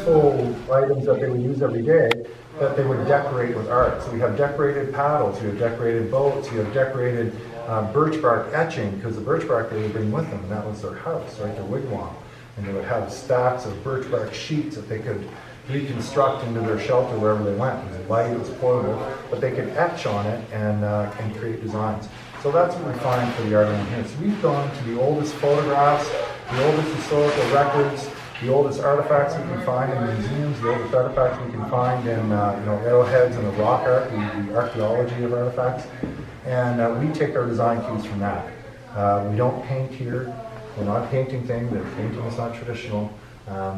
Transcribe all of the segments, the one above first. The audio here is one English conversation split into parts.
useful items that they would use every day that they would decorate with art. So we have decorated paddles, we have decorated boats, we have decorated birch bark etching, because the birch bark they would bring with them, and that was their house, right, their wigwam. And they would have stacks of birch bark sheets that they could reconstruct into their shelter wherever they went. It was light, it was portable, but they could etch on it and create designs. So that's what we find for the art around here. So we've gone to the oldest photographs, the oldest historical records, the oldest artifacts we can find in museums, the oldest artifacts we can find in arrowheads and the rock art, the archaeology of artifacts, and we take our design cues from that. We don't paint here. We're not painting things. The painting is not traditional.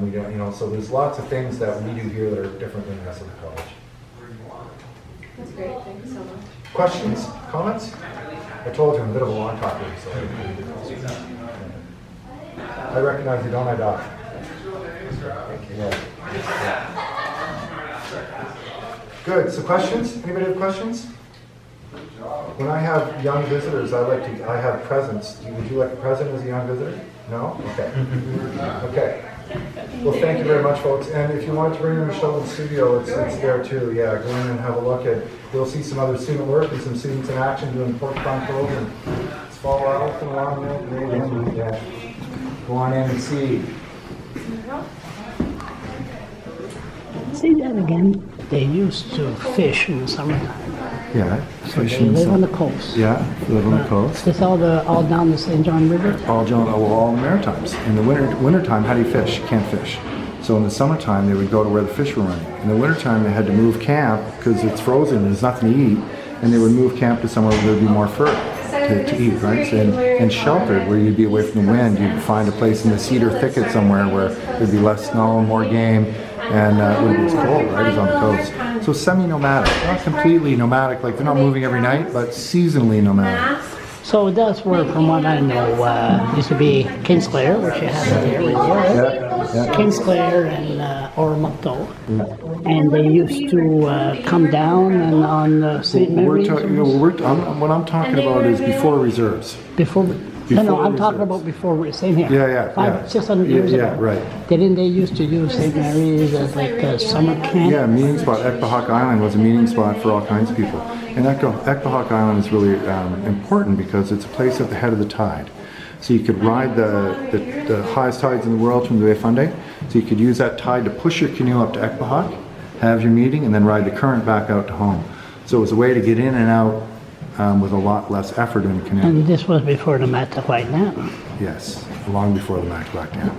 We don't, so there's lots of things that we do here that are different than the rest of the college. That's great. Thank you so much. Questions? Comments? I told you I'm a bit of a long talker, so I recognize you, don't I, Doc? Yeah. Good. So questions? Anybody have questions? When I have young visitors, I have presents. Would you like a present as a young visitor? No? Okay. Okay. Well, thank you very much, folks. And if you want to bring in Michelle in the studio, it's there too. Yeah, go in and have a look at. You'll see some other student work and some students in action doing porcupine quills, and it's fall out along there. Yeah. Go on in and see. Say that again. They used to fish in the summertime. Yeah, They live on the coast. Yeah, live on the coast. It's all down the St. John River. All the Maritimes. In the wintertime, how do you fish? You can't fish. So in the summertime, they would go to where the fish were running. In the wintertime, they had to move camp because it's frozen and there's nothing to eat, and they would move camp to somewhere where there'd be more fur to eat, right? So, and sheltered, where you'd be away from the wind. You'd find a place in the cedar thicket somewhere where there'd be less snow, more game, and it wouldn't be as cold, right? It was on the coast. So semi-nomadic, not completely nomadic, like they're not moving every night, but seasonally nomadic. So that's where, from what I know, used to be Kingsclere, which you have in the area. Yeah. Kingsclere and Oromocto. And they used to come down and on St. Mary's. What I'm talking about is before reserves. No, I'm talking about before, same here. Yeah. 600 years ago. Yeah, right. Didn't they used to use St. Mary's as like a summer camp? Yeah, meeting spot. Ekpahak Island was a meeting spot for all kinds of people. And Ekpahak Island is really important because it's a place at the head of the tide. So you could ride the highest tides in the world from the Bay Fundy. So you could use that tide to push your canoe up to Ekpahak, have your meeting, and then ride the current back out to home. So it was a way to get in and out with a lot less effort in the canoe. And this was before the Matlaquite Dam. Yes, long before the Matlaquite Dam.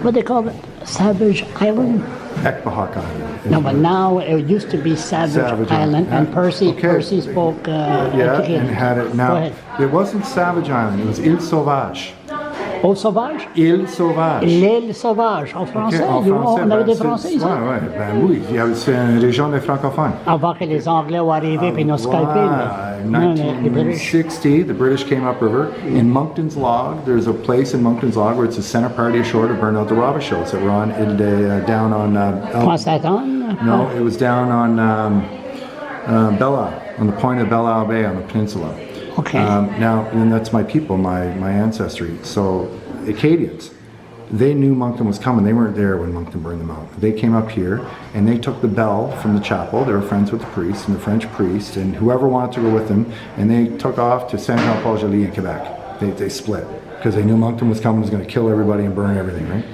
What they call it? Savage Island? Ekpahak Island. No, but now it used to be Savage Island, and Percy spoke. And had it now. Go ahead. It wasn't Savage Island. It was Île Sauvage. Île Sauvage? Île Sauvage. L'île Sauvage, en français. On avait des Français ici. Oui, c'est une région des francophones. Avant que les Anglais ont arrivé et nous scalpé. In 1960, the British came upriver. In Moncton's Log, there's a place in Moncton's Log where it's a center party ashore to burn out the Robichauds that were on down on. No, it was down on Belle on the point of Belle Isle Bay on the peninsula. Okay. Now, and that's my people, my ancestry. So, Acadians, they knew Moncton was coming. They weren't there when Moncton burned them out. They came up here and they took the bell from the chapel. They were friends with the priest and the French priest and whoever wanted to go with them. And they took off to Saint-Jean-Paul-Joli in Quebec. They split because they knew Moncton was coming, was going to kill everybody and burn everything, right?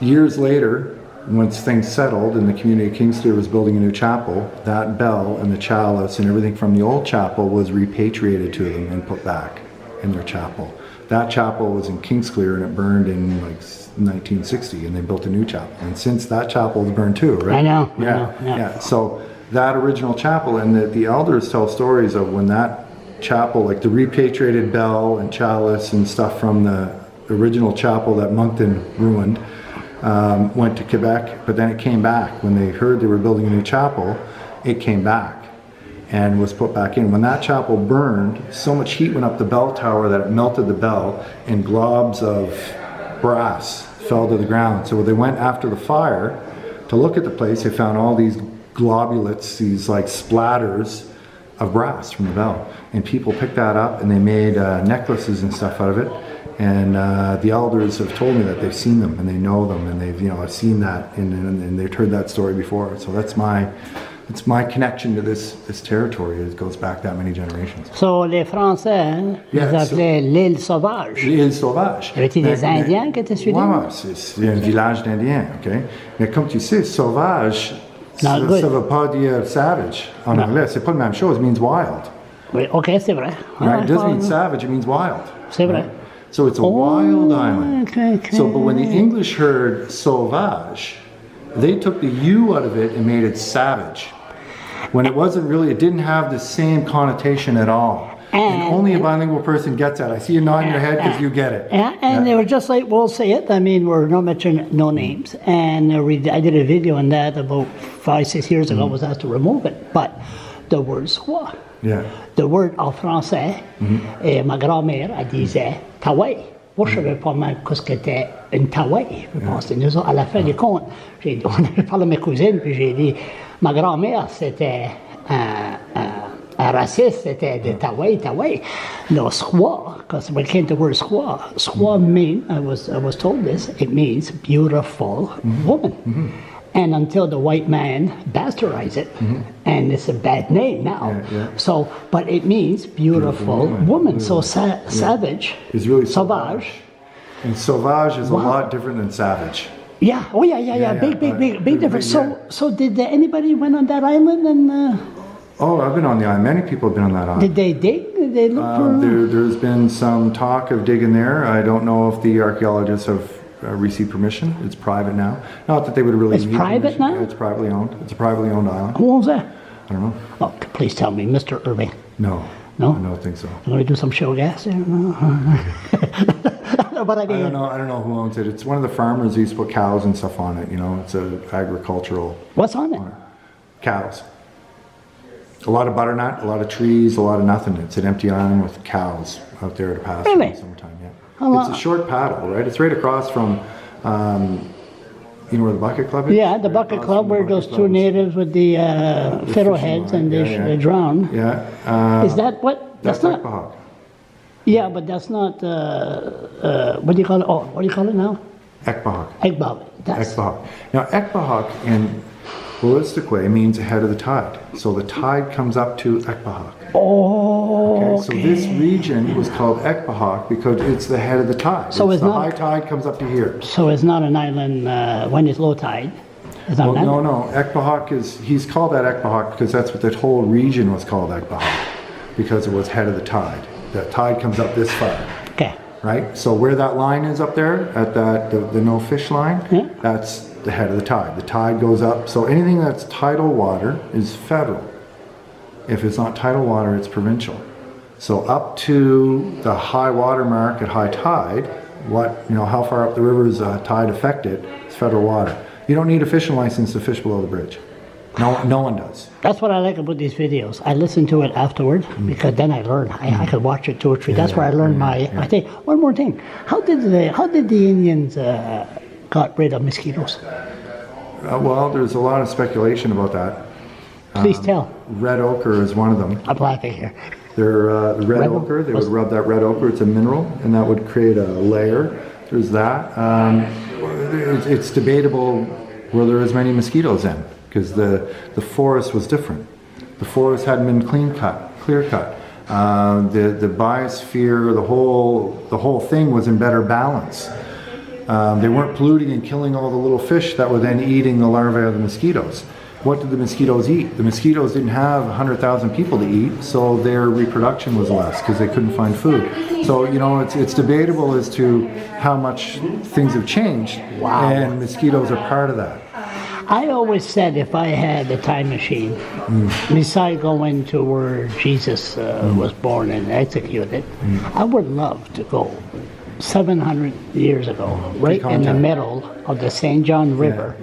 Years later, once things settled and the community of Kingsclere was building a new chapel, that bell and the chalice and everything from the old chapel was repatriated to them and put back in their chapel. That chapel was in Kingsclere and it burned in like 1960 and they built a new chapel. And since that chapel was burned too, right? I know. Yeah. So that original chapel, and the elders tell stories of when that chapel, like the repatriated bell and chalice and stuff from the original chapel that Moncton ruined, went to Quebec, but then it came back. When they heard they were building a new chapel, it came back and was put back in. When that chapel burned, so much heat went up the bell tower that it melted the bell and globs of brass fell to the ground. So when they went after the fire to look at the place, they found all these globulates, these like splatters of brass from the bell. And people picked that up and they made necklaces and stuff out of it. And the elders have told me that they've seen them and they know them and they've, I've seen that and they've heard that story before. So it's my connection to this territory. It goes back that many generations. So les Français, ils appelaient l'île sauvage. L'île sauvage. Y avait-il des Indiens qui étaient sur l'île? Ouais, c'est un village d'Indiens, ok? Mais comme tu sais, sauvage, ça ne veut pas dire savage en anglais. C'est pas la même chose. It means wild. Oui, ok, c'est vrai. Right? It doesn't mean savage, it means wild. C'est vrai. Right? So it's a wild island. Okay. So, but when the English heard sauvage, they took the U out of it and made it savage. When it wasn't really, it didn't have the same connotation at all. And only a bilingual person gets that. I see you nodding your head because you get it. And they were just like, we'll say it. I mean, we're not mentioning no names. And I did a video on that about 5-6 years ago. I was asked to remove it. But the word soi. Yeah. The word en français, et ma grand-mère, elle disait Tawai. Moi, je ne savais pas même ce qu'était une Tawai. Je pensais, nous, à la fin du compte, on avait parlé à mes cousines, puis j'ai dit, ma grand-mère, c'était un raciste, c'était de Tawai. No, squaw, because when it came to the word squaw mean, I was told this, it means beautiful woman. And until the white man bastardized it, and it's a bad name now. So, but it means beautiful woman. So savage is really sauvage. And sauvage is a lot different than savage. Yeah. Oh yeah. Big difference. So did anybody went on that island and? Oh, I've been on the island. Many people have been on that island. Did they dig? Did they look for? There's been some talk of digging there. I don't know if the archaeologists have received permission. It's private now. Not that they would really. It's private permission. now. Yeah, it's privately owned. It's a privately owned island. Who owns that? I don't know. Oh, please tell me, Mr. Irving. No. No? I don't think so. I'm going to do some show gas there. No. But I mean, I don't know who owns it. It's one of the farmers who used to put cows and stuff on it. It's an agricultural. What's on it? Cows. A lot of butternut, a lot of trees, a lot of nothing. It's an empty island with cows out there to pasture Really? in the summertime. Yeah. It's a short paddle, right? It's right across from, where the Bucket Club is? Yeah, the Bucket Club where those two natives with the fiddleheads and they drown. Yeah. Is that what? That's not. Ekpahak. Yeah, but that's not. What do you call it? Oh, what do you call it now? Ekpahak. Ekbab. That's. Ekpahak. Now, Ekpahak in Wolastoqey means ahead of the tide. So the tide comes up to Ekpahak. Oh. Okay. So this region was called Ekpahak because it's the head of the tide. So it's the not, high tide comes up to here. So it's not an island when it's low tide. It's not an island? No. Ekpahak he's called that Ekpahak because that's what that whole region was called Ekpahak because it was head of the tide. The tide comes up this far. Okay. Right? So where that line is up there, at the no fish line, that's the head of the tide. The tide goes up. So anything that's tidal water is federal. If it's not tidal water, it's provincial. So up to the high water mark at high tide, how far up the river is tide affected, it's federal water. You don't need a fishing license to fish below the bridge. No one does. That's what I like about these videos. I listen to it afterward because then I learn. I could watch it 2 or 3. That's where I learned I think one more thing. How did the Indians got rid of mosquitoes? Well, there's a lot of speculation about that. Please tell. Red ochre is one of them. I'm laughing here. They're red ochre. They would rub that red ochre. It's a mineral, and that would create a layer. There's that. It's debatable were there as many mosquitoes in because the forest was different. The forest hadn't been clear cut. The biosphere, the whole thing was in better balance. They weren't polluting and killing all the little fish that were then eating the larvae of the mosquitoes. What did the mosquitoes eat? The mosquitoes didn't have 100,000 people to eat, so their reproduction was less because they couldn't find food. So, it's debatable as to how much things have changed, and mosquitoes are part of that. I always said if I had a time machine, besides going to where Jesus was born and executed, I would love to go 700 years ago, right in the middle of the St. John River,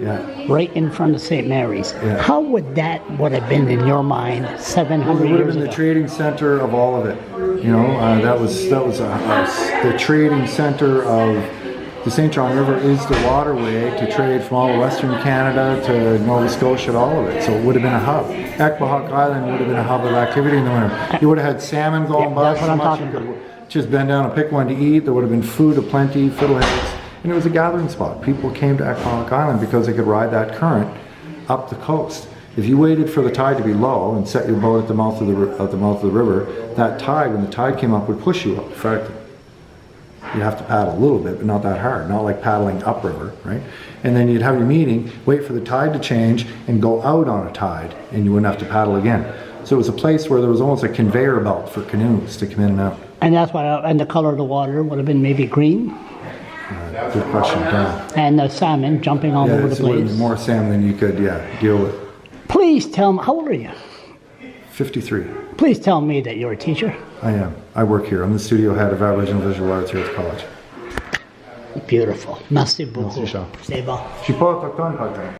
right in front of St. Mary's. How would have been in your mind 700 years ago? It would have been the trading center of all of it. That was the trading center of the St. John River is the waterway to trade from all of Western Canada to Nova Scotia, all of it. So it would have been a hub. Ekpahak Island would have been a hub of activity in the winter. You would have had salmon going by so much. just bend down and pick one to eat. There would have been food aplenty, fiddleheads, and it was a gathering spot. People came to Economic Island because they could ride that current up the coast. If you waited for the tide to be low and set your boat at the mouth of the river, that tide, when the tide came up, would push you up. In fact, you'd have to paddle a little bit, but not that hard, not like paddling upriver, right? And then you'd have your meeting, wait for the tide to change, and go out on a tide, and you wouldn't have to paddle again. So it was a place where there was almost a conveyor belt for canoes to come in and out. And that's why, and the color of the water would have been maybe green, Good question, Dan. and the salmon jumping all over the This would have place. been more salmon than you could, deal with. Please tell me, how old are you? 53. Please tell me that you're a teacher. I am. I work here. I'm the studio head of Aboriginal Visual Arts here at the college. Beautiful. Merci beaucoup. Merci, Sean. C'est bon. Je suis pas autochtone, pas